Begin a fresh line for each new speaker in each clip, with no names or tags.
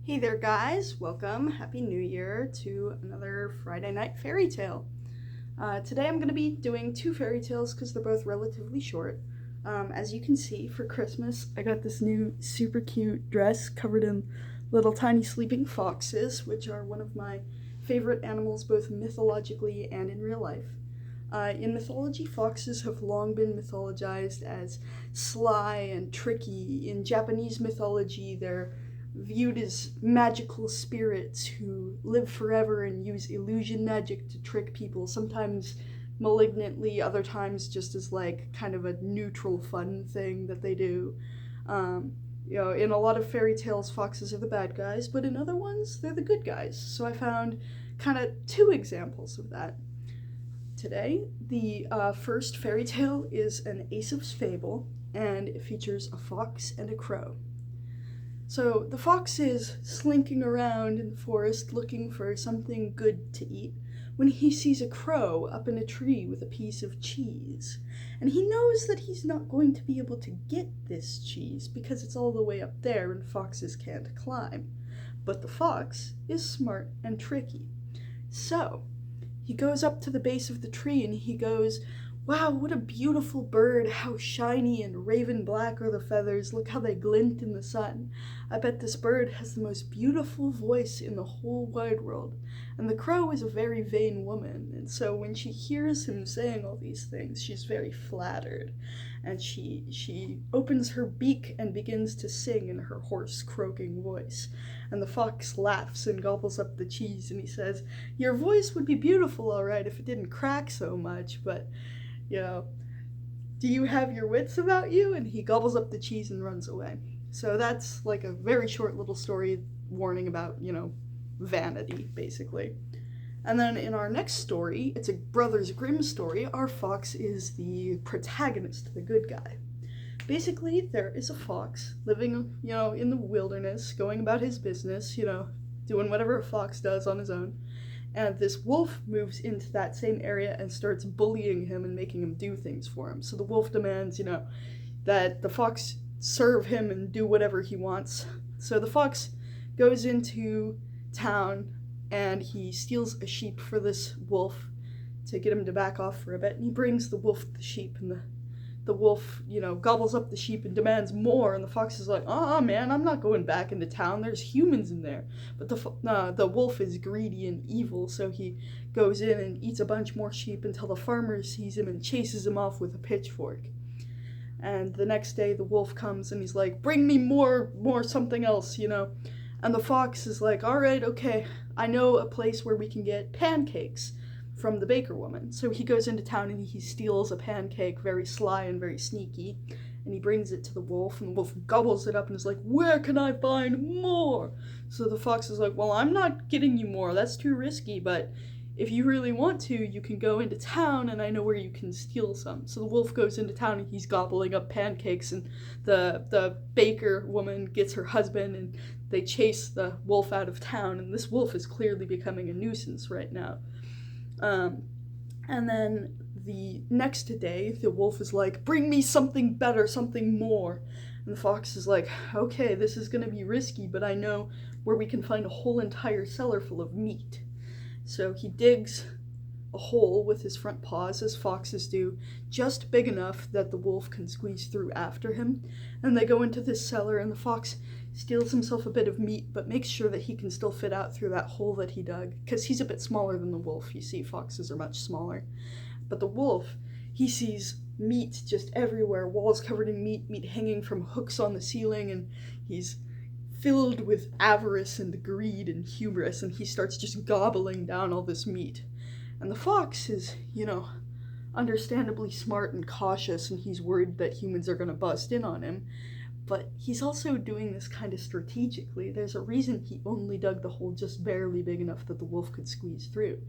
Hey there guys, welcome, Happy New Year to another Friday night fairy tale. Today I'm going to be doing two fairy tales because they're both relatively short. As you can see, for Christmas I got this new super cute dress covered in little tiny sleeping foxes, which are one of my favorite animals both mythologically and in real life. In mythology, foxes have long been mythologized as sly and tricky. In Japanese mythology, they're viewed as magical spirits who live forever and use illusion magic to trick people, sometimes malignantly, other times just as like kind of a neutral fun thing that they do. In a lot of fairy tales, foxes are the bad guys, but in other ones, they're the good guys. So I found kind of two examples of that today. The first fairy tale is an Aesop's fable, and it features a fox and a crow. So the fox is slinking around in the forest looking for something good to eat when he sees a crow up in a tree with a piece of cheese. And he knows that he's not going to be able to get this cheese because it's all the way up there and foxes can't climb. But the fox is smart and tricky. So he goes up to the base of the tree and he goes, "Wow, what a beautiful bird, how shiny and raven black are the feathers, look how they glint in the sun. I bet this bird has the most beautiful voice in the whole wide world." And the crow is a very vain woman, and so when she hears him saying all these things, she's very flattered. And she opens her beak and begins to sing in her hoarse, croaking voice. And the fox laughs and gobbles up the cheese, and he says, "Your voice would be beautiful, all right, if it didn't crack so much, but do you have your wits about you?" And he gobbles up the cheese and runs away. So that's like a very short little story warning about, vanity, basically. And then in our next story, it's a Brothers Grimm story. Our fox is the protagonist, the good guy. Basically, there is a fox living, in the wilderness, going about his business, doing whatever a fox does on his own. And this wolf moves into that same area and starts bullying him and making him do things for him. So the wolf demands, that the fox serve him and do whatever he wants. So the fox goes into town and he steals a sheep for this wolf to get him to back off for a bit. And he brings the wolf the sheep, and the wolf, gobbles up the sheep and demands more, and the fox is like, man, I'm not going back into town, there's humans in there. But the wolf is greedy and evil, so he goes in and eats a bunch more sheep until the farmer sees him and chases him off with a pitchfork. And the next day the wolf comes and he's like, "Bring me more something else, And the fox is like, "All right, okay, I know a place where we can get pancakes from the baker woman." So he goes into town and he steals a pancake, very sly and very sneaky, and he brings it to the wolf, and the wolf gobbles it up and is like, "Where can I find more?" So the fox is like, "Well, I'm not getting you more, that's too risky, but if you really want to, you can go into town and I know where you can steal some." So the wolf goes into town and he's gobbling up pancakes, and the baker woman gets her husband and they chase the wolf out of town, and this wolf is clearly becoming a nuisance right now. And then the next day, the wolf is like, "Bring me something better, something more." And the fox is like, "Okay, this is gonna be risky, but I know where we can find a whole entire cellar full of meat." So he digs a hole with his front paws, as foxes do, just big enough that the wolf can squeeze through after him. And they go into this cellar, and the fox steals himself a bit of meat, but makes sure that he can still fit out through that hole that he dug, because he's a bit smaller than the wolf. You see, foxes are much smaller. But the wolf, he sees meat just everywhere, walls covered in meat, meat hanging from hooks on the ceiling, and he's filled with avarice and greed and hubris, and he starts just gobbling down all this meat. And the fox is, understandably smart and cautious, and he's worried that humans are going to bust in on him. But he's also doing this kind of strategically. There's a reason he only dug the hole just barely big enough that the wolf could squeeze through.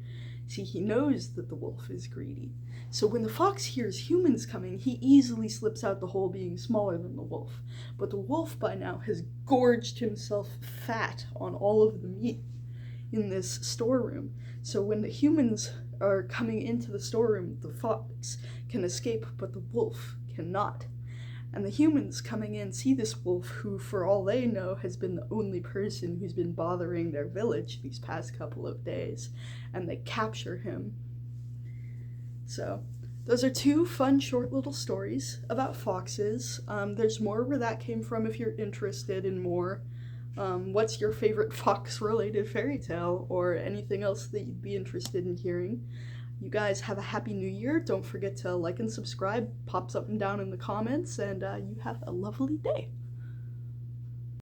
See, he knows that the wolf is greedy. So when the fox hears humans coming, he easily slips out the hole, being smaller than the wolf. But the wolf by now has gorged himself fat on all of the meat in this storeroom. So when the humans are coming into the storeroom, the fox can escape, but the wolf cannot. And the humans coming in see this wolf who, for all they know, has been the only person who's been bothering their village these past couple of days, and they capture him. So, those are two fun short little stories about foxes. There's more where that came from if you're interested in more. What's your favorite fox-related fairy tale, or anything else that you'd be interested in hearing? You guys have a happy new year. Don't forget to like and subscribe, pop something down in the comments, and you have a lovely day.